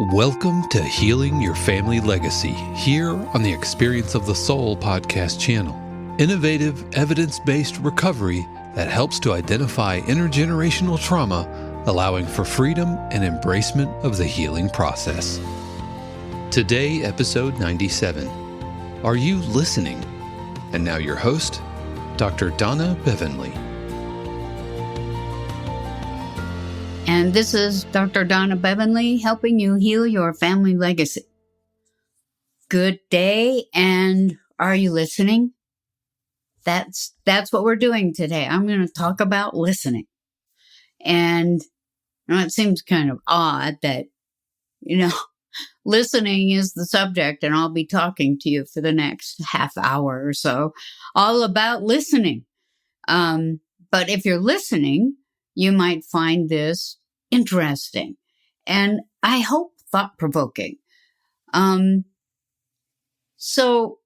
Welcome to Healing Your Family Legacy, here on the Experience of the Soul podcast channel. Innovative, evidence-based recovery that helps to identify intergenerational trauma, allowing for freedom and embracement of the healing process. Today, episode 97. Are you listening? And now your host, Dr. Donna Bevan-Lee. And this is Dr. Donna Bevan-Lee helping you heal your family legacy. Good day, and are you listening? That's what we're doing today. I'm going to talk about listening. And it seems kind of odd that, listening is the subject, and I'll be talking to you for the next half hour or so, all about listening. But if you're listening, you might find this interesting and I hope thought-provoking. So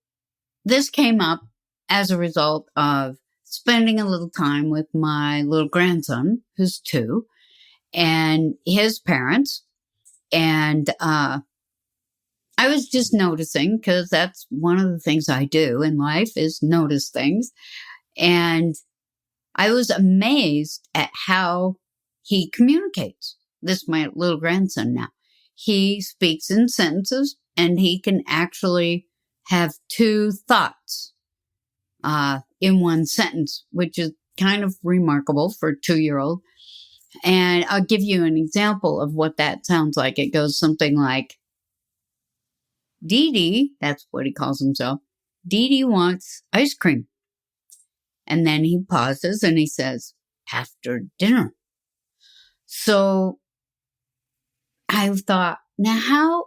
this came up as a result of spending a little time with my little grandson, who's 2, and his parents. And I was just noticing, because that's one of the things I do in life is notice things. And I was amazed at how he communicates. This is my little grandson now. He speaks in sentences, and he can actually have 2 thoughts in one sentence, which is kind of remarkable for a 2-year-old. And I'll give you an example of what that sounds like. It goes something like, Dee Dee, that's what he calls himself, Dee Dee wants ice cream. And then he pauses and he says, after dinner. So I thought, now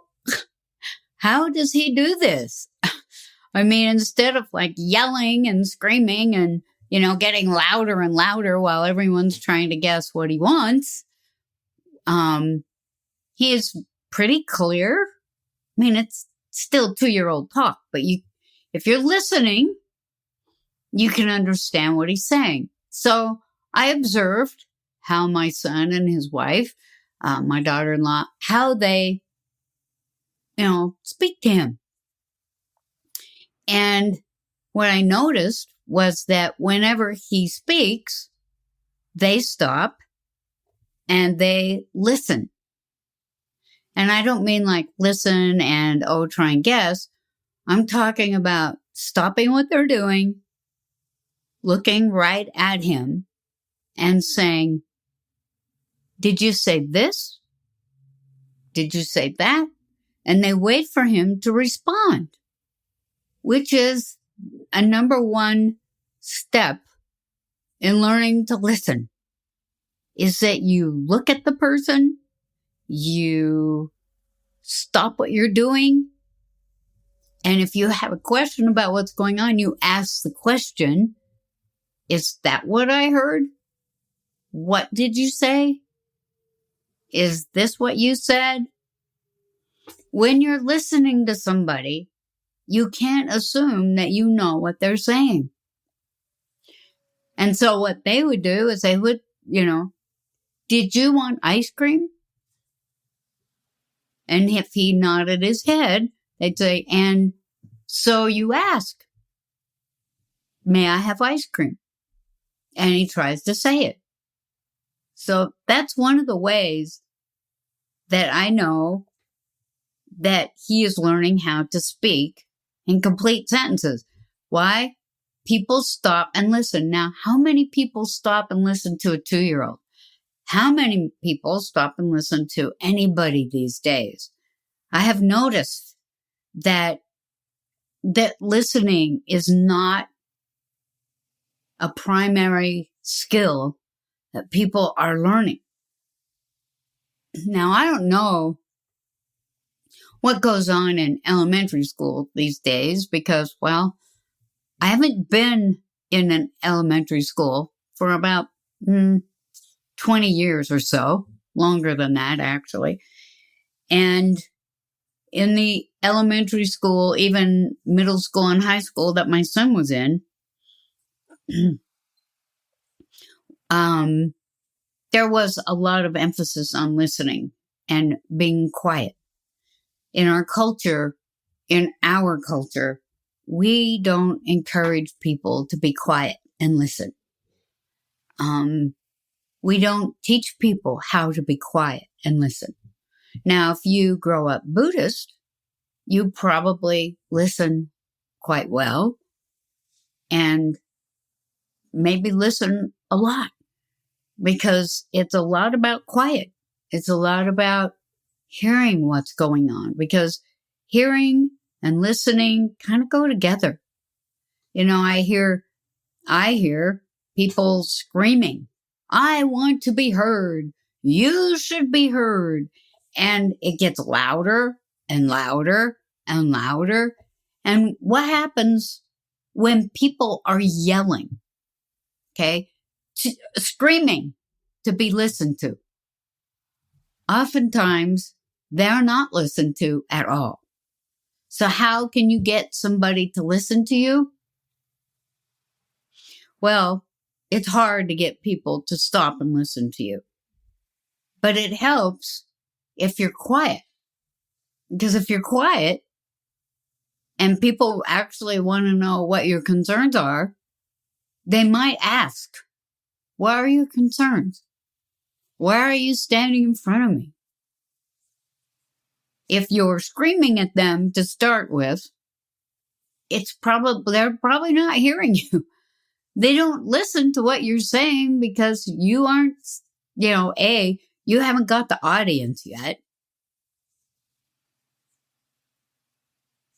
how does he do this? I mean, instead of like yelling and screaming and, getting louder and louder while everyone's trying to guess what he wants, he is pretty clear. I mean, it's still 2-year-old talk, but if you're listening, you can understand what he's saying. So I observed how my son and his wife, my daughter-in-law, how they, speak to him. And what I noticed was that whenever he speaks, they stop and they listen. And I don't mean like listen and, try and guess. I'm talking about stopping what they're doing, looking right at him and saying, did you say this? Did you say that? And they wait for him to respond, which is a number 1 step in learning to listen, is that you look at the person, you stop what you're doing, and if you have a question about what's going on, you ask the question, is that what I heard? What did you say? Is this what you said? When you're listening to somebody, you can't assume that you know what they're saying. And so what they would do is they would, did you want ice cream? And if he nodded his head, they'd say, and so you ask, may I have ice cream? And he tries to say it. So that's one of the ways that I know that he is learning how to speak in complete sentences. Why? People stop and listen. Now, how many people stop and listen to a 2-year-old? How many people stop and listen to anybody these days? I have noticed that listening is not a primary skill that people are learning. Now, I don't know what goes on in elementary school these days because, I haven't been in an elementary school for about 20 years or so, longer than that, actually. And in the elementary school, even middle school and high school that my son was in, there was a lot of emphasis on listening and being quiet. in our culture, we don't encourage people to be quiet and listen. We don't teach people how to be quiet and listen. Now, if you grow up Buddhist, you probably listen quite well and maybe listen a lot, because it's a lot about quiet. It's a lot about hearing what's going on, because hearing and listening kind of go together. I hear people screaming, "I want to be heard. You should be heard." And it gets louder and louder and louder. And what happens when people are yelling, screaming to be listened to? Oftentimes, they're not listened to at all. So how can you get somebody to listen to you? Well, it's hard to get people to stop and listen to you. But it helps if you're quiet. Because if you're quiet and people actually want to know what your concerns are, they might ask, "What are your concerns? Why are you standing in front of me?" If you're screaming at them to start with, they're probably not hearing you. They don't listen to what you're saying because you aren't, you haven't got the audience yet.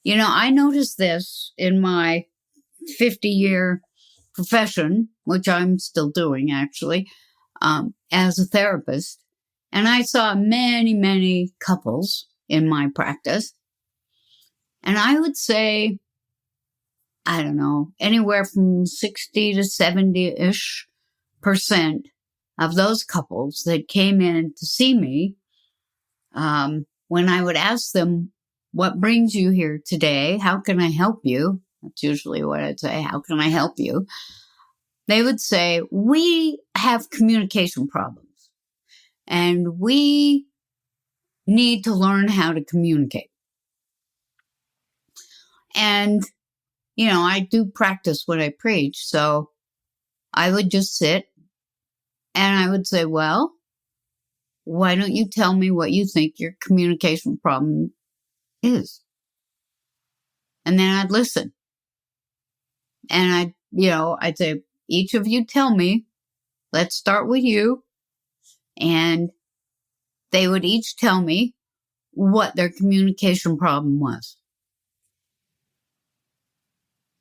I noticed this in my 50-year profession, which I'm still doing actually, as a therapist. And I saw many, many couples in my practice. And I would say, I don't know, anywhere from 60 to 70-ish% of those couples that came in to see me, when I would ask them, "What brings you here today? How can I help you?" That's usually what I'd say. "How can I help you?" They would say, "We have communication problems and we need to learn how to communicate." And I do practice what I preach. So I would just sit and I would say, "Well, why don't you tell me what you think your communication problem is?" And then I'd listen. And I'd say, "Each of you tell me. Let's start with you." And they would each tell me what their communication problem was.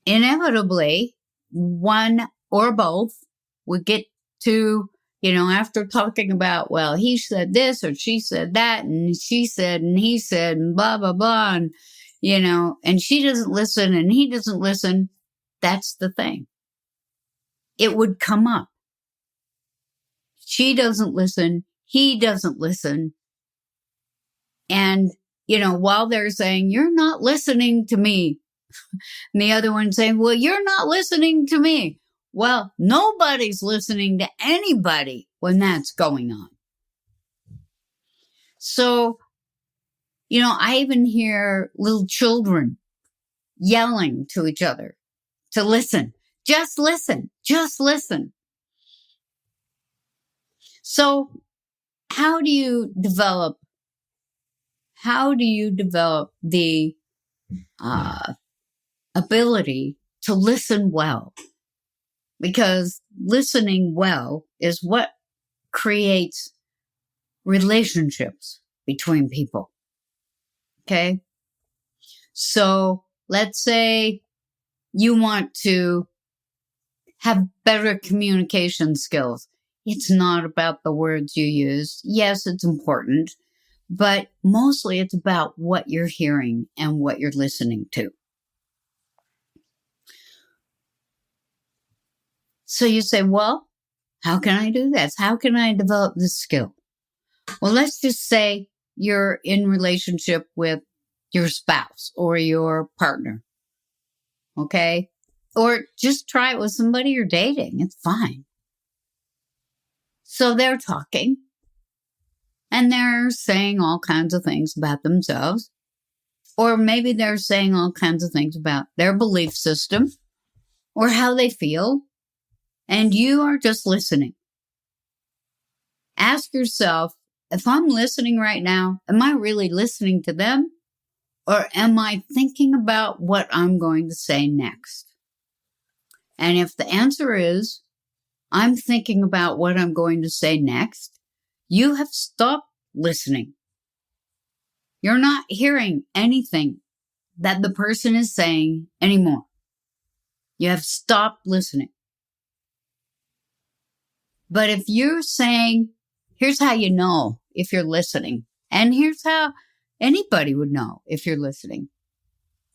Inevitably, one or both would get to, after talking about, well, he said this or she said that, and she said and he said and blah, blah, blah, and, and she doesn't listen and he doesn't listen. That's the thing. It would come up. She doesn't listen. He doesn't listen. And, while they're saying, "You're not listening to me," and the other one saying, "Well, you're not listening to me." Well, nobody's listening to anybody when that's going on. So, I even hear little children yelling to each other to listen. Just listen. Just listen. So how do you develop the ability to listen well? Because listening well is what creates relationships between people. Okay? So let's say you want to have better communication skills. It's not about the words you use. Yes, it's important, but mostly it's about what you're hearing and what you're listening to. So you say, "Well, how can I do this? How can I develop this skill?" Well, let's just say you're in relationship with your spouse or your partner. Okay? Or just try it with somebody you're dating. It's fine. So they're talking and they're saying all kinds of things about themselves. Or maybe they're saying all kinds of things about their belief system or how they feel, and you are just listening. Ask yourself, if I'm listening right now, am I really listening to them? Or am I thinking about what I'm going to say next? And if the answer is, I'm thinking about what I'm going to say next, you have stopped listening. You're not hearing anything that the person is saying anymore. You have stopped listening. But if you're saying, here's how you know if you're listening, and here's how anybody would know if you're listening.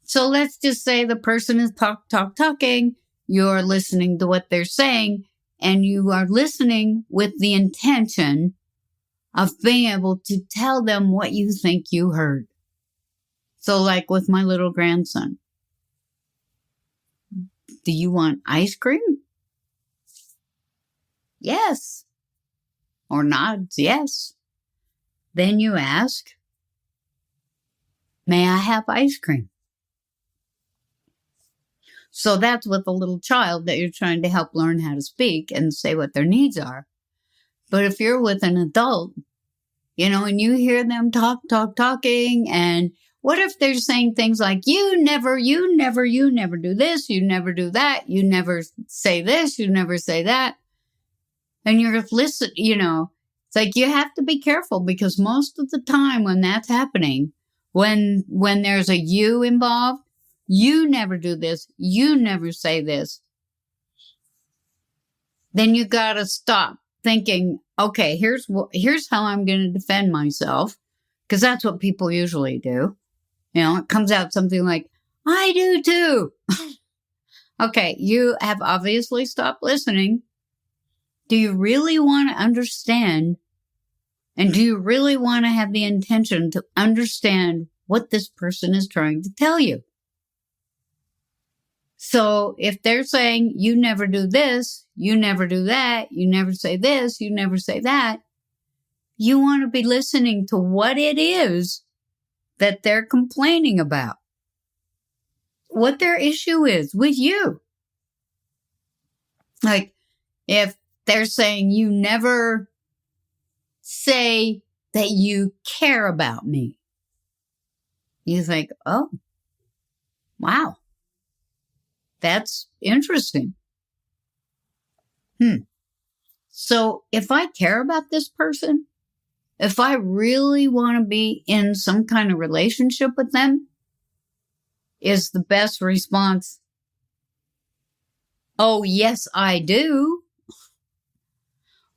So let's just say the person is talking, you're listening to what they're saying, and you are listening with the intention of being able to tell them what you think you heard. So like with my little grandson, do you want ice cream? Yes. Or nods yes. Then you ask, may I have ice cream? So that's with a little child that you're trying to help learn how to speak and say what their needs are. But if you're with an adult, and you hear them talking, and what if they're saying things like, you never do this, you never do that, you never say this, you never say that. And you're listening, it's like you have to be careful, because most of the time when that's happening, when there's a you involved, you never do this, you never say this, then you got to stop thinking, okay, here's how I'm going to defend myself, because that's what people usually do. It comes out something like, I do too. Okay, you have obviously stopped listening. Do you really want to understand? And do you really want to have the intention to understand what this person is trying to tell you? So if they're saying, you never do this, you never do that, you never say this, you never say that, you want to be listening to what it is that they're complaining about, what their issue is with you. Like, if they're saying, you never say that you care about me, you think, oh, wow. That's interesting. So if I care about this person, if I really want to be in some kind of relationship with them, is the best response, oh, yes, I do?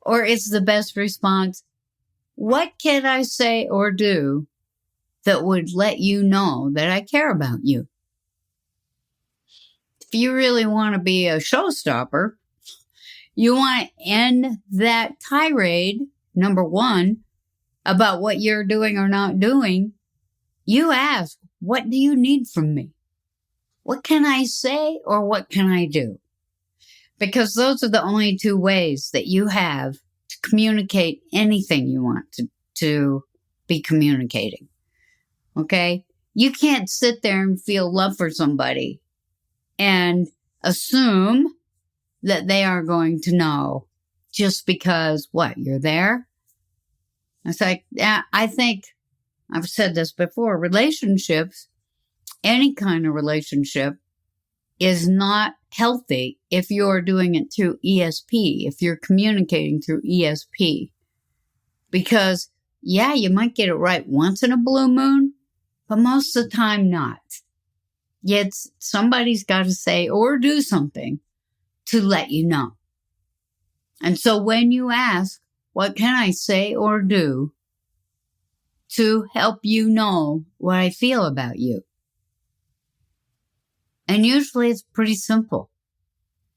Or is the best response, what can I say or do that would let you know that I care about you? If you really want to be a showstopper, you want to end that tirade, number one, about what you're doing or not doing. You ask, what do you need from me? What can I say or what can I do? Because those are the only two ways that you have to communicate anything you want to be communicating. Okay? You can't sit there and feel love for somebody and assume that they are going to know just because, you're there? It's like, I think, I've said this before, relationships, any kind of relationship, is not healthy if you're doing it through ESP, if you're communicating through ESP. Because, you might get it right once in a blue moon, but most of the time not. Yet somebody's got to say or do something to let you know. And so when you ask, what can I say or do to help you know what I feel about you? And usually it's pretty simple.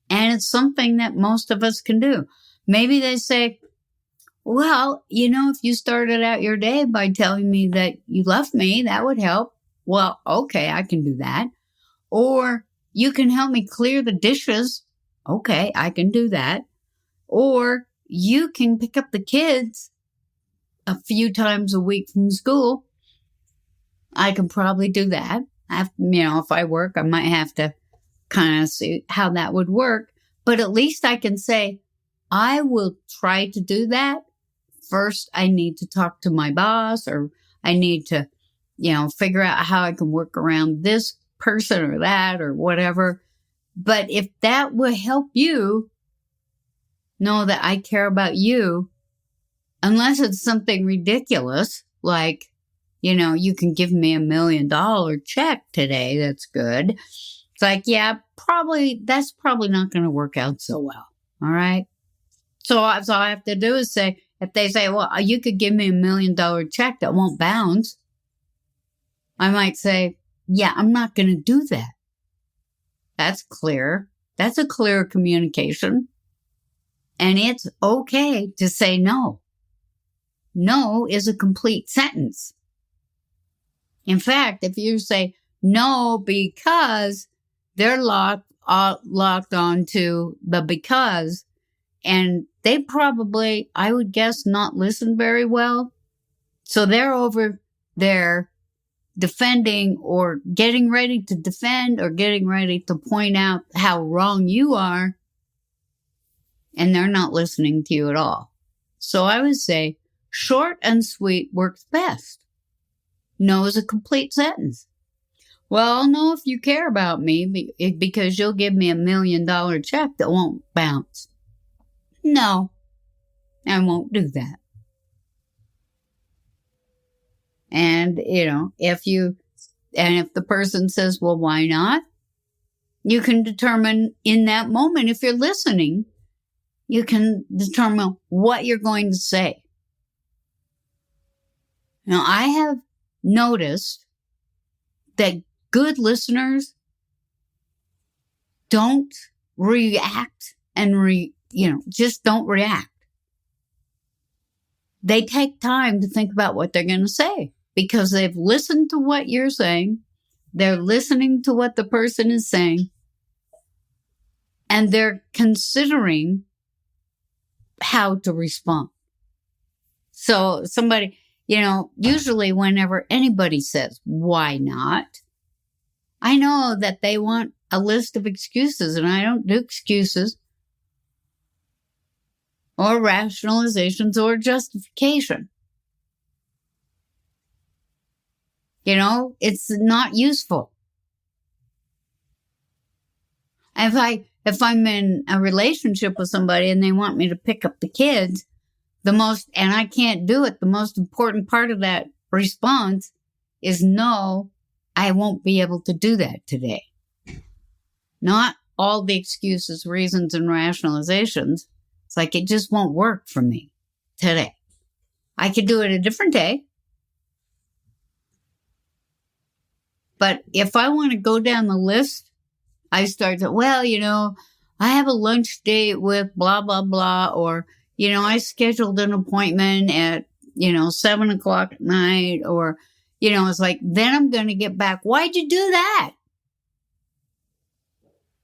And it's something that most of us can do. Maybe they say, well, if you started out your day by telling me that you love me, that would help. Well, okay, I can do that. Or you can help me clear the dishes. Okay, I can do that. Or you can pick up the kids a few times a week from school. I can probably do that. If I work, I might have to kind of see how that would work. But at least I can say, I will try to do that. First, I need to talk to my boss, or I need to, figure out how I can work around this person or that or whatever. But if that will help you know that I care about you, unless it's something ridiculous, like, you can give me $1 million check today. That's good. It's like, yeah, that's probably not going to work out so well. All right. So all I have to do is say, if they say, well, you could give me $1 million check that won't bounce, I might say, yeah, I'm not going to do that. That's clear. That's a clear communication. And it's okay to say no. No is a complete sentence. In fact, if you say no because, they're locked onto the because, and they probably, I would guess, not listen very well. So they're over there defending or getting ready to defend or getting ready to point out how wrong you are, and they're not listening to you at all. So I would say short and sweet works best. No is a complete sentence. Well, I'll know if you care about me because you'll give me $1 million check that won't bounce. No, I won't do that. And, if the person says, well, why not? You can determine in that moment, if you're listening, you can determine what you're going to say. Now, I have noticed that good listeners don't react and just don't react. They take time to think about what they're going to say because they've listened to what you're saying. They're listening to what the person is saying, and they're considering how to respond. So somebody, usually whenever anybody says, why not? I know that they want a list of excuses, and I don't do excuses or rationalizations or justification. It's not useful. If I'm in a relationship with somebody and they want me to pick up the kids, and I can't do it, the most important part of that response is no, I won't be able to do that today. Not all the excuses, reasons, and rationalizations. It's like, it just won't work for me today. I could do it a different day. But if I want to go down the list, I start to, I have a lunch date with blah, blah, blah, or, I scheduled an appointment at, 7:00 at night, or, it's like, then I'm going to get back. Why'd you do that?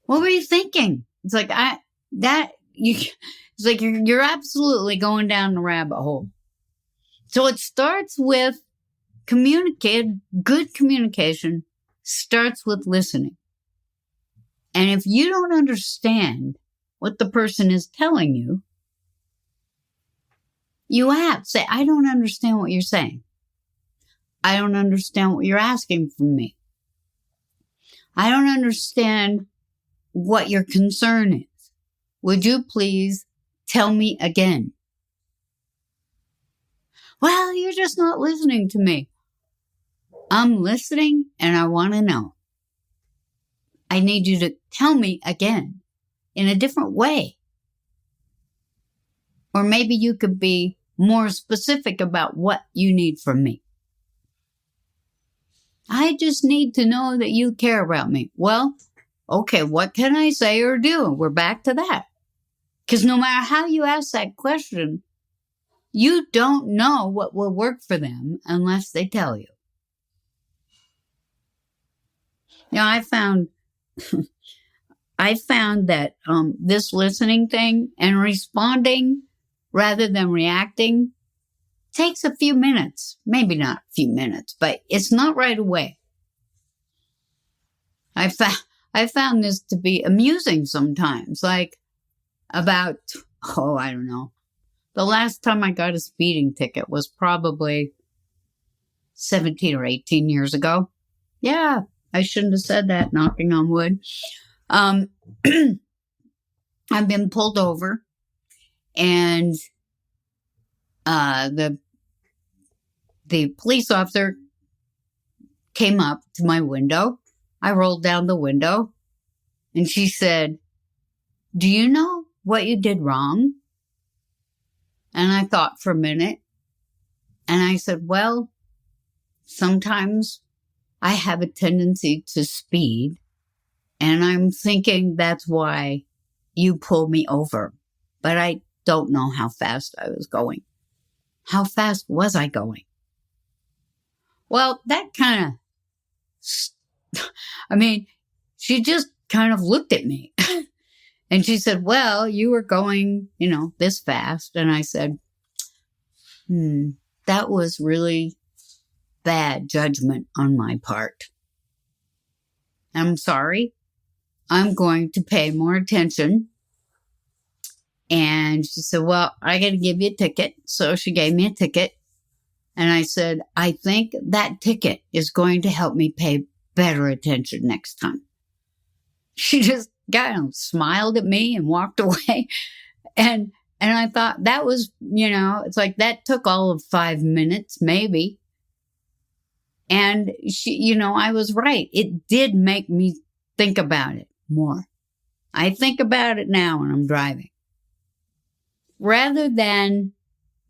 What were you thinking? It's like, it's like you're absolutely going down the rabbit hole. So it starts with good communication starts with listening. And if you don't understand what the person is telling you, you have to say, I don't understand what you're saying. I don't understand what you're asking from me. I don't understand what your concern is. Would you please tell me again? Well, you're just not listening to me. I'm listening and I want to know. I need you to tell me again in a different way. Or maybe you could be more specific about what you need from me. I just need to know that you care about me. Well, okay, what can I say or do? We're back to that. Because no matter how you ask that question, you don't know what will work for them unless they tell you. I found that this listening thing and responding rather than reacting takes a few minutes. Maybe not a few minutes, but it's not right away. I found this to be amusing sometimes. Like about, I don't know. The last time I got a speeding ticket was probably 17 or 18 years ago. Yeah, I shouldn't have said that, knocking on wood. I've been pulled over, and the police officer came up to my window. I rolled down the window, and she said, "Do you know what you did wrong?" And I thought for a minute, and I said, "Well, sometimes I have a tendency to speed, and I'm thinking that's why you pulled me over. But I don't know how fast I was going." How fast was I going? Well, that kind of, she just kind of looked at me. And she said, "Well, you were going, this fast." And I said, that was really bad judgment on my part. I'm sorry. I'm going to pay more attention. And she said, "Well, I got to give you a ticket." So she gave me a ticket. And I said, "I think that ticket is going to help me pay better attention next time." She just kind of smiled at me and walked away. And I thought that was, it's like that took all of 5 minutes, maybe. And she, I was right. It did make me think about it more. I think about it now when I'm driving. Rather than,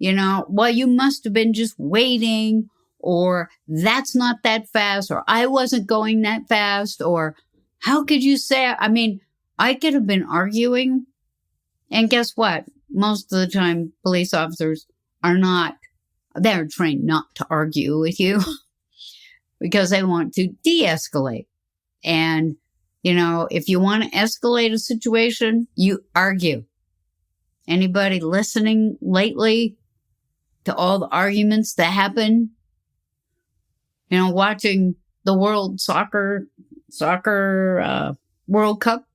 well, you must have been just waiting, or that's not that fast, or I wasn't going that fast, or how could you say, I could have been arguing. And guess what? Most of the time, police officers they're trained not to argue with you because they want to de-escalate. And, if you want to escalate a situation, you argue. Anybody listening lately to all the arguments that happen? Watching the World Soccer World Cup.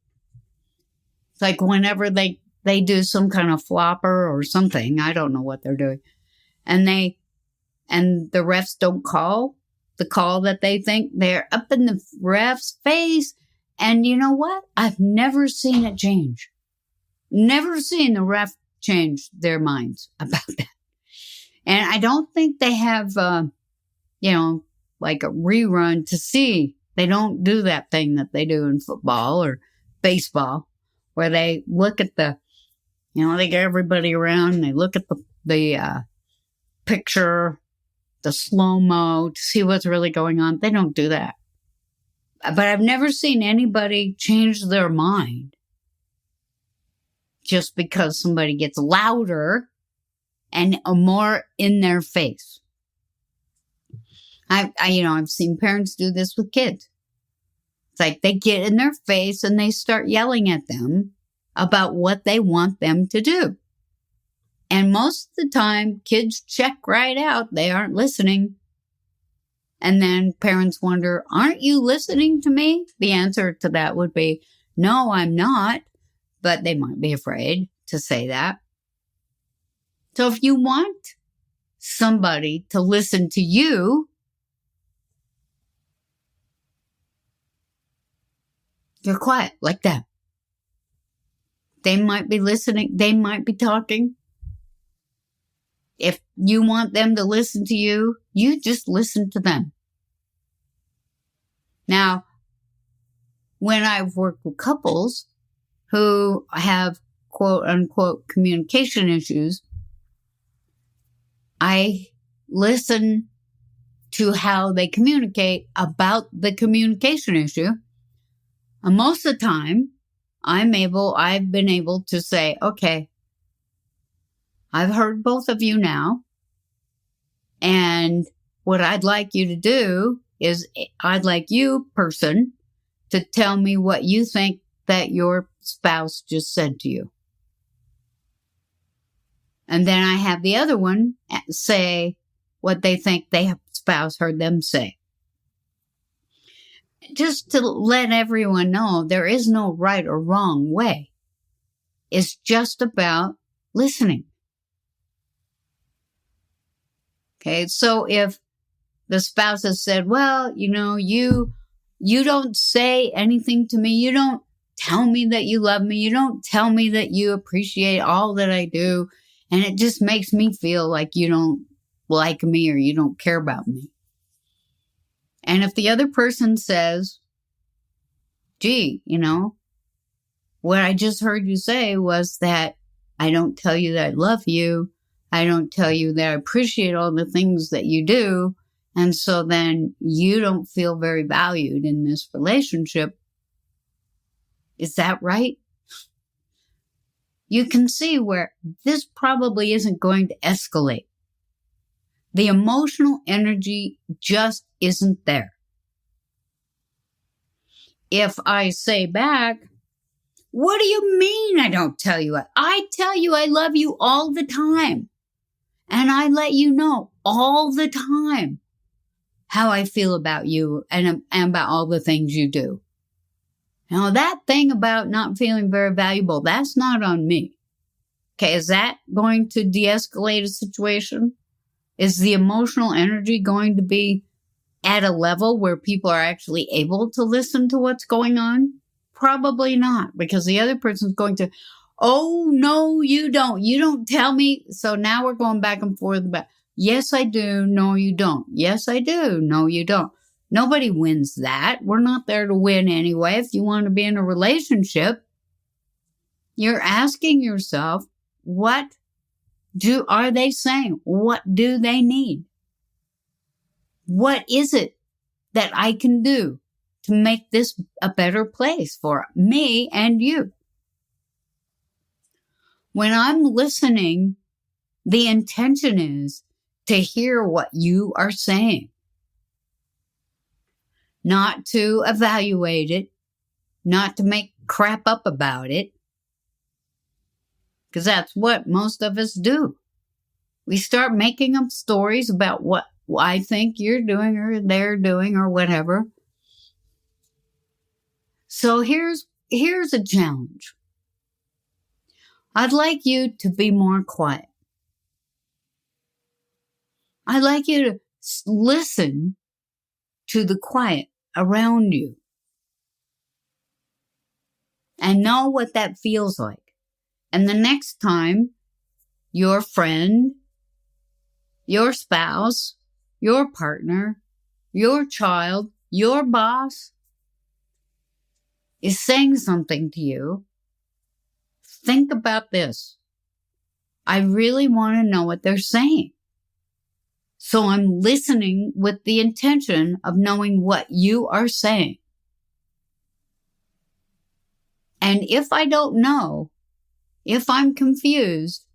It's like whenever they do some kind of flopper or something, I don't know what they're doing, and the refs don't call the call that they think, they're up in the ref's face. And you know what? I've never seen it change. Never seen the ref change their minds about that. And I don't think they have, like a rerun to see. They don't do that thing that they do in football or baseball, where they look at they get everybody around and they look at the picture, the slow-mo to see what's really going on. They don't do that. But I've never seen anybody change their mind just because somebody gets louder and more in their face. I've seen parents do this with kids. It's like they get in their face and they start yelling at them about what they want them to do. And most of the time, kids check right out. They aren't listening. And then parents wonder, "Aren't you listening to me?" The answer to that would be, "No, I'm not." But they might be afraid to say that. So if you want somebody to listen to you, you're quiet like that. They might be listening. They might be talking. If you want them to listen to you, you just listen to them. Now, when I've worked with couples who have quote unquote communication issues, I listen to how they communicate about the communication issue. And most of the time, I've been able to say, "Okay, I've heard both of you now. And what I'd like you to do is I'd like you, person, to tell me what you think that your spouse just said to you." And then I have the other one say what they think their spouse heard them say. Just to let everyone know, there is no right or wrong way. It's just about listening. Okay, so if the spouse has said, well, you don't say anything to me. You don't tell me that you love me. You don't tell me that you appreciate all that I do. And it just makes me feel like you don't like me or you don't care about me. And if the other person says, gee, what I just heard you say was that I don't tell you that I love you. I don't tell you that I appreciate all the things that you do. And so then you don't feel very valued in this relationship. Is that right? You can see where this probably isn't going to escalate. The emotional energy just isn't there. If I say back, what do you mean I don't tell you? I tell you I love you all the time. And I let you know all the time how I feel about you and about all the things you do. Now, that thing about not feeling very valuable, that's not on me. Okay, is that going to de-escalate a situation? Is the emotional energy going to be at a level where people are actually able to listen to what's going on? Probably not, because the other person's going to, oh, no, you don't. You don't tell me. So now we're going back and forth about, yes, I do. No, you don't. Yes, I do. No, you don't. Nobody wins that. We're not there to win anyway. If you want to be in a relationship, you're asking yourself, what are they saying? What do they need? What is it that I can do to make this a better place for me and you? When I'm listening, the intention is to hear what you are saying, not to evaluate it, not to make crap up about it, because that's what most of us do. We start making up stories about what I think you're doing or they're doing or whatever. So here's a challenge. I'd like you to be more quiet. I'd like you to listen to the quiet around you and know what that feels like. And the next time your friend, your spouse, your partner, your child, your boss is saying something to you, think about this. I really want to know what they're saying. So I'm listening with the intention of knowing what you are saying. And if I don't know, if I'm confused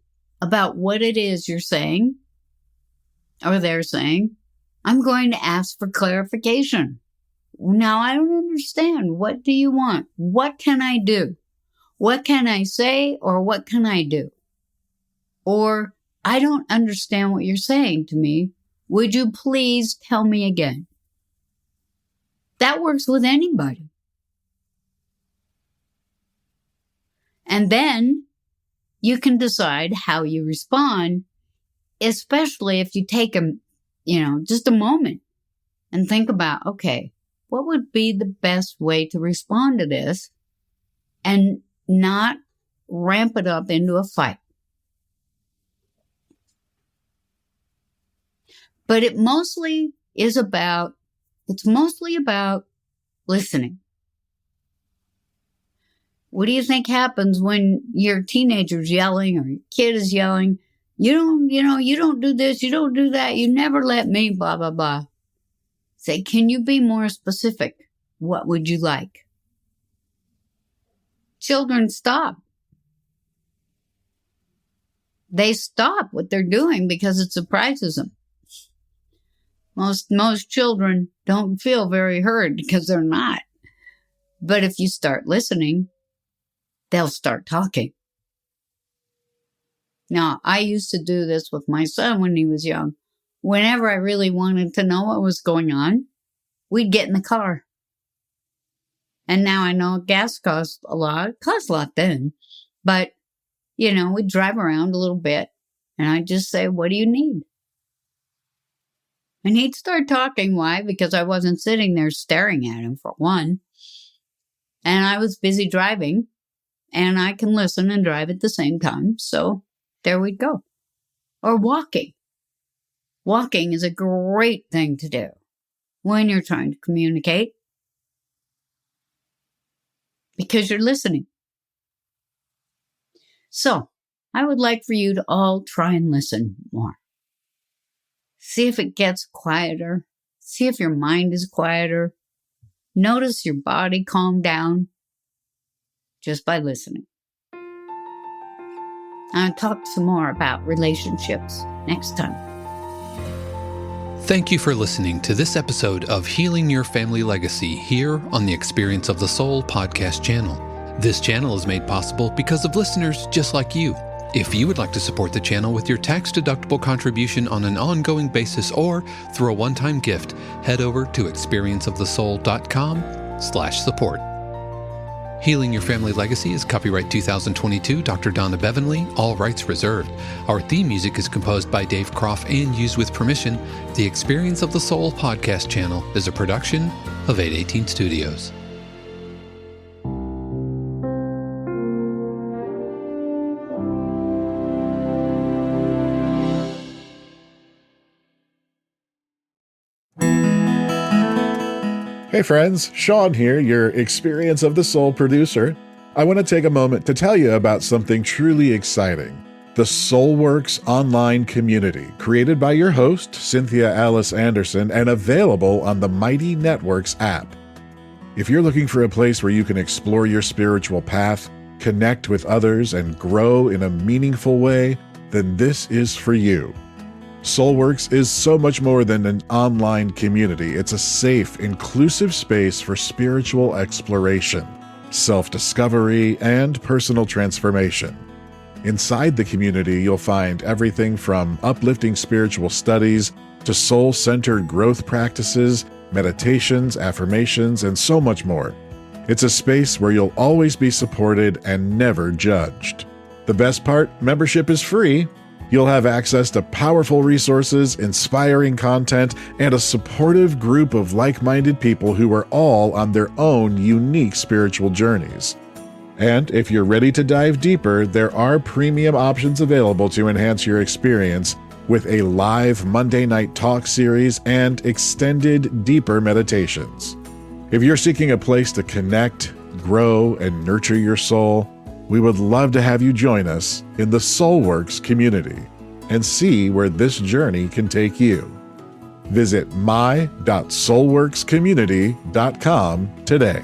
about what it is you're saying or they're saying, I'm going to ask for clarification. Now, I don't understand. What do you want? What can I do? What can I say or what can I do? Or, I don't understand what you're saying to me. Would you please tell me again? That works with anybody. And then you can decide how you respond, especially if you take just a moment and think about, okay, what would be the best way to respond to this and not ramp it up into a fight? But it's mostly about listening. What do you think happens when your teenager's yelling or your kid is yelling? You don't do this, you don't do that, you never let me, blah, blah, blah. Say, can you be more specific? What would you like? Children stop. They stop what they're doing because it surprises them. Most children don't feel very heard because they're not. But if you start listening, they'll start talking. Now, I used to do this with my son when he was young. Whenever I really wanted to know what was going on, we'd get in the car. And now I know gas costs a lot. It costs a lot then. But, we'd drive around a little bit. And I'd just say, what do you need? And he'd start talking. Why? Because I wasn't sitting there staring at him, for one. And I was busy driving. And I can listen and drive at the same time. So there we'd go. Or walking. Walking is a great thing to do when you're trying to communicate. Because you're listening. So, I would like for you to all try and listen more. See if it gets quieter. See if your mind is quieter. Notice your body calm down just by listening. I'll talk some more about relationships next time. Thank you for listening to this episode of Healing Your Family Legacy here on the Experience of the Soul podcast channel. This channel is made possible because of listeners just like you. If you would like to support the channel with your tax-deductible contribution on an ongoing basis or through a one-time gift, head over to experienceofthesoul.com/support. Healing Your Family Legacy is copyright 2022, Dr. Donna Bevan-Lee, all rights reserved. Our theme music is composed by Dave Croft and used with permission. The Experience of the Soul podcast channel is a production of 818 Studios. Hey friends, Sean here, your Experience of the Soul producer. I want to take a moment to tell you about something truly exciting. The SoulWorks online community, created by your host, Cynthia Alice Anderson, and available on the Mighty Networks app. If you're looking for a place where you can explore your spiritual path, connect with others, and grow in a meaningful way, then this is for you. SoulWorks is so much more than an online community. It's a safe, inclusive space for spiritual exploration, self-discovery, and personal transformation. Inside the community, you'll find everything from uplifting spiritual studies to soul-centered growth practices, meditations, affirmations, and so much more. It's a space where you'll always be supported and never judged. The best part, membership is free. You'll have access to powerful resources, inspiring content, and a supportive group of like-minded people who are all on their own unique spiritual journeys. And if you're ready to dive deeper, there are premium options available to enhance your experience with a live Monday night talk series and extended, deeper meditations. If you're seeking a place to connect, grow, and nurture your soul, we would love to have you join us in the SoulWorks community and see where this journey can take you. Visit my.soulworkscommunity.com today.